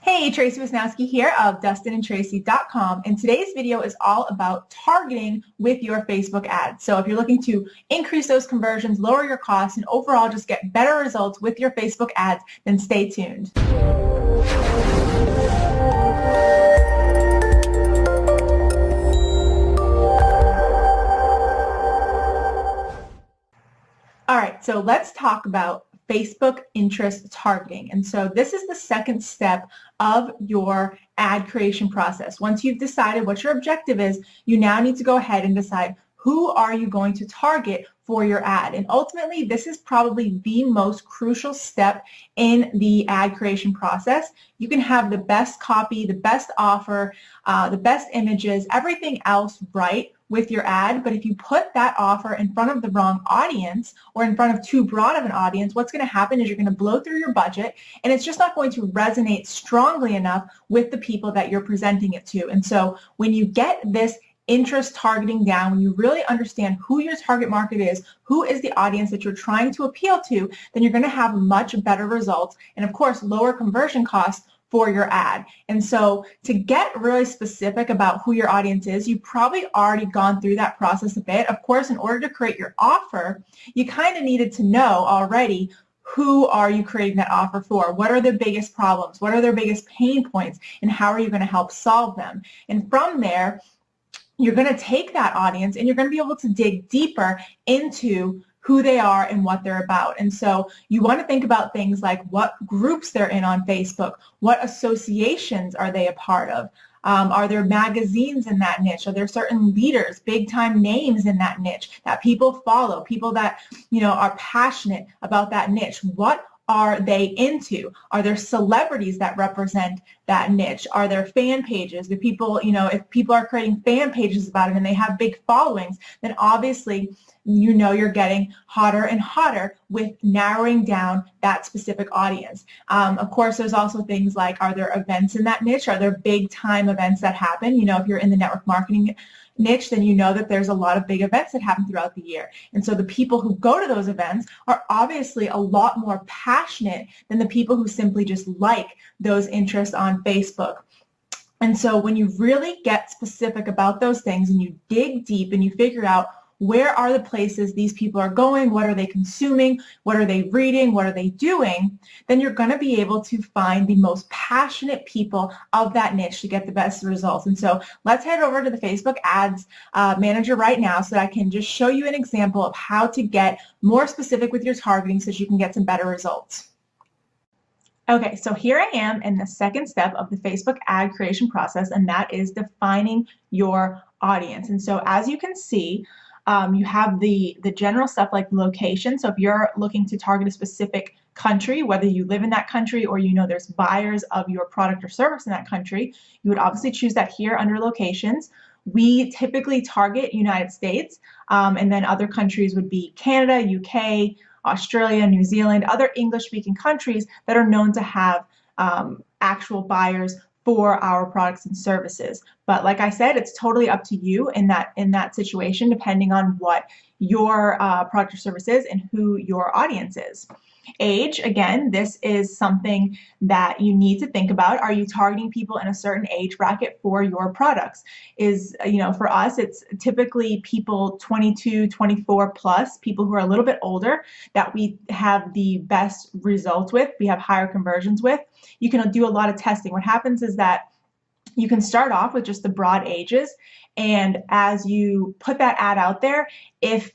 Hey, Tracy Wisnowski here of DustinandTracy.com, and today's video is all about targeting with your Facebook ads. So if you're looking to increase those conversions, lower your costs, and overall just get better results with your Facebook ads, then stay tuned. All right, so let's talk about Facebook interest targeting. And so this is the second step of your ad creation process. Once you've decided what your objective is, you now need to go ahead and decide who are you going to target for your ad. And ultimately, this is probably the most crucial step in the ad creation process. You can have the best copy, the best offer, the best images, everything else right with your ad, but if you put that offer in front of the wrong audience or in front of too broad of an audience, what's going to happen is you're going to blow through your budget and it's just not going to resonate strongly enough with the people that you're presenting it to. And so when you get this interest targeting down, when you really understand who your target market is, who is the audience that you're trying to appeal to, then you're going to have much better results and of course lower conversion costs for your ad. And so to get really specific about who your audience is, you've probably already gone through that process a bit. Of course, in order to create your offer, you kind of needed to know already who are you creating that offer for? What are their biggest problems? What are their biggest pain points? And how are you going to help solve them? And from there, you're going to take that audience and you're going to be able to dig deeper into who they are and what they're about. And so you want to think about things like what groups they're in on Facebook, what associations are they a part of, are there magazines in that niche, are there certain leaders, big time names in that niche that people follow, people that are passionate about that niche. What are they into? Are there celebrities that represent that niche? Are there fan pages? Do people, if people are creating fan pages about it and they have big followings, then obviously you're getting hotter and hotter with narrowing down that specific audience. Of course, there's also things like, are there events in that niche? Are there big time events that happen? If you're in the network marketing niche, then you know that there's a lot of big events that happen throughout the year. And so the people who go to those events are obviously a lot more passionate than the people who simply just like those interests on Facebook. And so when you really get specific about those things and you dig deep and you figure out where are the places these people are going, what are they consuming, what are they reading, what are they doing, then you're going to be able to find the most passionate people of that niche to get the best results. And so let's head over to the Facebook Ads Manager right now so that I can just show you an example of how to get more specific with your targeting so that you can get some better results. Okay, so here I am in the second step of the Facebook ad creation process, and that is defining your audience. And so as you can see, you have the general stuff like location. So if you're looking to target a specific country, whether you live in that country or there's buyers of your product or service in that country, you would obviously choose that here under locations. We typically target United States, and then other countries would be Canada, UK, Australia, New Zealand, other English-speaking countries that are known to have actual buyers for our products and services. But like I said, it's totally up to you in that situation, depending on what your product or service is and who your audience is. Age, again, this is something that you need to think about. Are you targeting people in a certain age bracket for your products? For us, it's typically people 22, 24 plus, people who are a little bit older that we have the best results with, we have higher conversions with. You can do a lot of testing. What happens is that you can start off with just the broad ages, and as you put that ad out there, if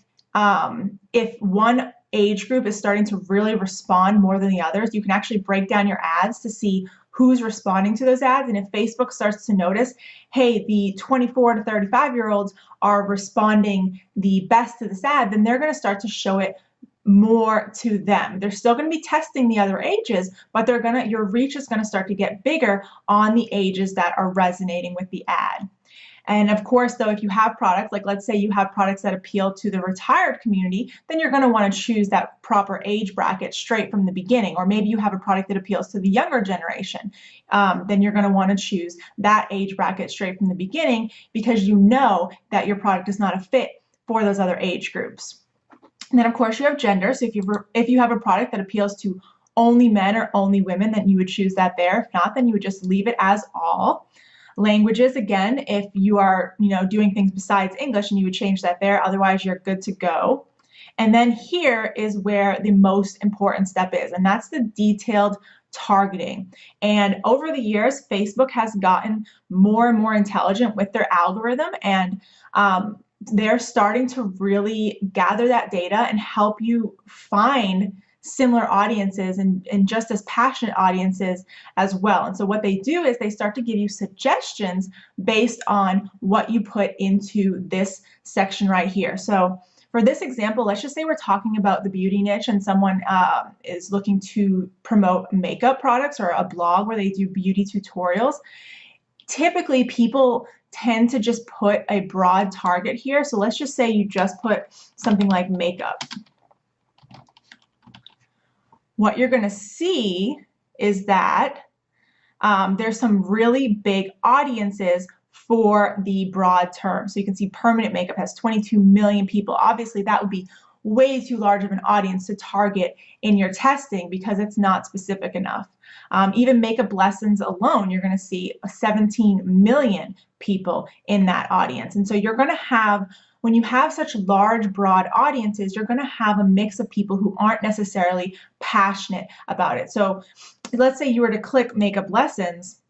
one age group is starting to really respond more than the others, you can actually break down your ads to see who's responding to those ads. And if Facebook starts to notice, hey, the 24 to 35-year-olds are responding the best to this ad, then they're going to start to show it more to them. They're still going to be testing the other ages, but your reach is going to start to get bigger on the ages that are resonating with the ad. And of course, though, if you have products, like let's say you have products that appeal to the retired community, then you're going to want to choose that proper age bracket straight from the beginning. Or maybe you have a product that appeals to the younger generation. Then you're going to want to choose that age bracket straight from the beginning because you know that your product is not a fit for those other age groups. And then, of course, you have gender. So if you have a product that appeals to only men or only women, then you would choose that there. If not, then you would just leave it as all. Languages, again, if you are, doing things besides English, and you would change that there. Otherwise, you're good to go. And then here is where the most important step is, and that's the detailed targeting. And over the years, Facebook has gotten more and more intelligent with their algorithm, and they're starting to really gather that data and help you find similar audiences and just as passionate audiences as well. And so what they do is they start to give you suggestions based on what you put into this section right here. So for this example, let's just say we're talking about the beauty niche and someone is looking to promote makeup products or a blog where they do beauty tutorials. Typically, people tend to just put a broad target here. So let's just say you just put something like makeup. What you're going to see is that there's some really big audiences for the broad term. So you can see permanent makeup has 22 million people. Obviously, that would be way too large of an audience to target in your testing because it's not specific enough. Even makeup lessons alone, you're going to see 17 million people in that audience. And so you're going to have, when you have such large, broad audiences, you're going to have a mix of people who aren't necessarily passionate about it. So let's say you were to click makeup lessons.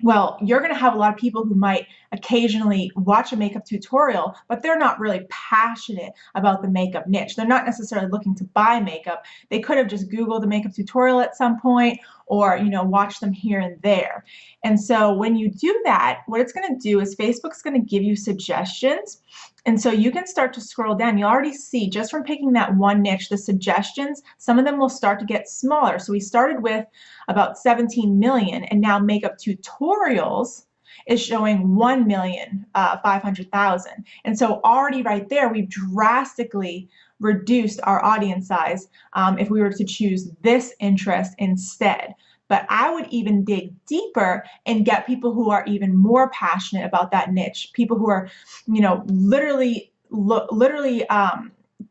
Well, you're going to have a lot of people who might occasionally watch a makeup tutorial, but they're not really passionate about the makeup niche. They're not necessarily looking to buy makeup. They could have just Googled a makeup tutorial at some point or, watch them here and there. And so when you do that, what it's going to do is Facebook's going to give you suggestions. And so you can start to scroll down. You already see just from picking that one niche, the suggestions, some of them will start to get smaller. So we started with about 17 million, and now makeup tutorials is showing 1,500,000. And so already right there, we've drastically reduced our audience size if we were to choose this interest instead. But I would even dig deeper and get people who are even more passionate about that niche, people who are, literally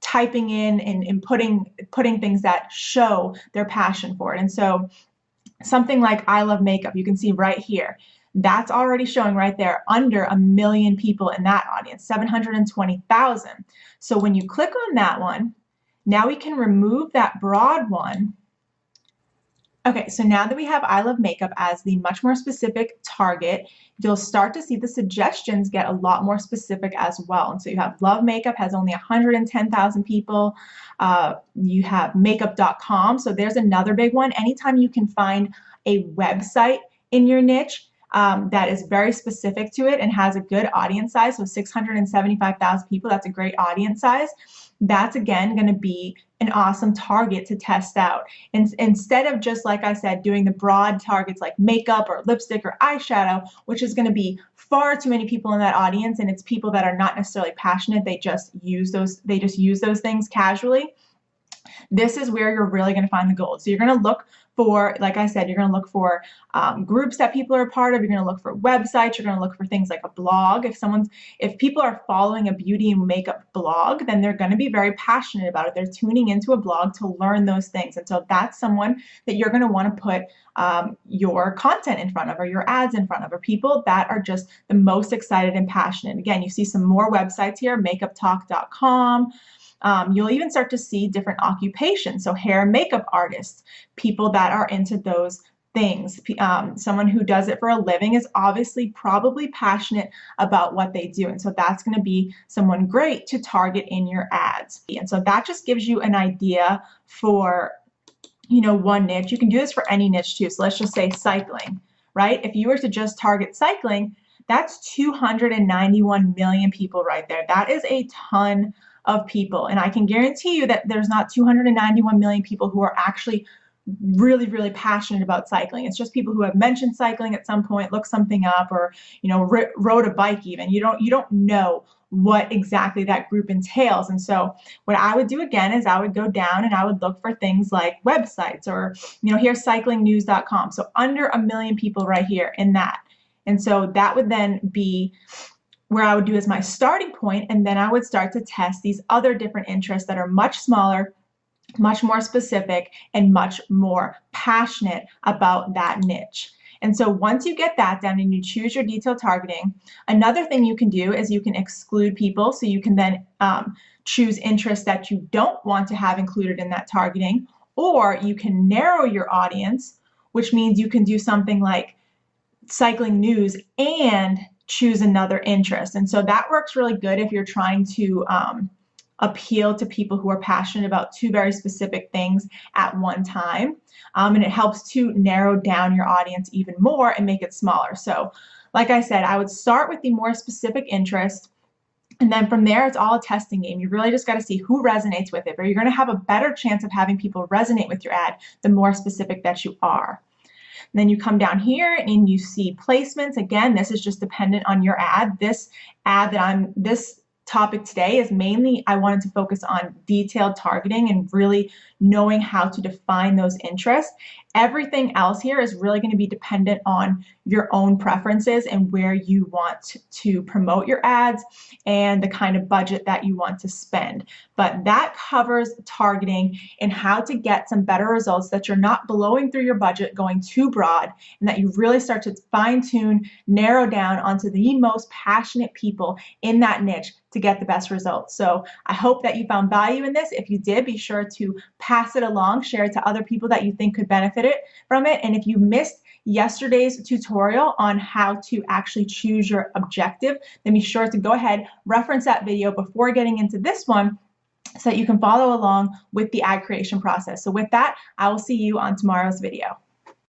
typing in and putting things that show their passion for it. And so something like I love makeup, you can see right here, that's already showing right there under 1 million people in that audience, 720,000. So when you click on that one, now we can remove that broad one. Okay, so now that we have I love makeup as the much more specific target, you'll start to see the suggestions get a lot more specific as well. And so you have love makeup has only 110,000 people. You have makeup.com. So there's another big one. Anytime you can find a website in your niche that is very specific to it and has a good audience size, so 675,000 people, that's a great audience size. That's again going to be an awesome target to test out. And instead of just, like I said, doing the broad targets like makeup or lipstick or eyeshadow, which is going to be far too many people in that audience, and it's people that are not necessarily passionate, they just use those things casually. This is where you're really going to find the gold. So you're going to look for, like I said, you're going to look for groups that people are a part of. You're going to look for websites. You're going to look for things like a blog. If people are following a beauty and makeup blog, then they're going to be very passionate about it. They're tuning into a blog to learn those things. And so that's someone that you're going to want to put your content in front of, or your ads in front of, or people that are just the most excited and passionate. Again, you see some more websites here, makeuptalk.com. You'll even start to see different occupations. So hair and makeup artists, people that are into those things. Someone who does it for a living is obviously probably passionate about what they do. And so that's going to be someone great to target in your ads. And so that just gives you an idea for, one niche. You can do this for any niche too. So let's just say cycling, right? If you were to just target cycling, that's 291 million people right there. That is a ton of people. And I can guarantee you that there's not 291 million people who are actually really, really passionate about cycling. It's just people who have mentioned cycling at some point, looked something up, or, rode a bike even. You don't know what exactly that group entails. And so what I would do again is I would go down and I would look for things like websites or, here's cyclingnews.com. So under 1 million people right here in that. And so that would then be where I would do as my starting point, and then I would start to test these other different interests that are much smaller much more specific, and much more passionate about that niche. And so once you get that done and you choose your detailed targeting, another thing you can do is you can exclude people. So you can then choose interests that you don't want to have included in that targeting, or you can narrow your audience, which means you can do something like cycling news and choose another interest. And so that works really good if you're trying to appeal to people who are passionate about two very specific things at one time. And it helps to narrow down your audience even more and make it smaller. So like I said, I would start with the more specific interest. And then from there, it's all a testing game. You really just got to see who resonates with it. But you're going to have a better chance of having people resonate with your ad the more specific that you are. And then you come down here and you see placements. Again, this is just dependent on your ad. This topic today is mainly I wanted to focus on detailed targeting and really knowing how to define those interests. Everything else here is really going to be dependent on your own preferences and where you want to promote your ads and the kind of budget that you want to spend. But that covers targeting and how to get some better results, that you're not blowing through your budget going too broad, and that you really start to fine-tune, narrow down onto the most passionate people in that niche to get the best results. So I hope that you found value in this. If you did, be sure to pass it along, share it to other people that you think could benefit from it. And if you missed yesterday's tutorial on how to actually choose your objective, then be sure to go ahead, reference that video before getting into this one so that you can follow along with the ad creation process. So with that, I will see you on tomorrow's video.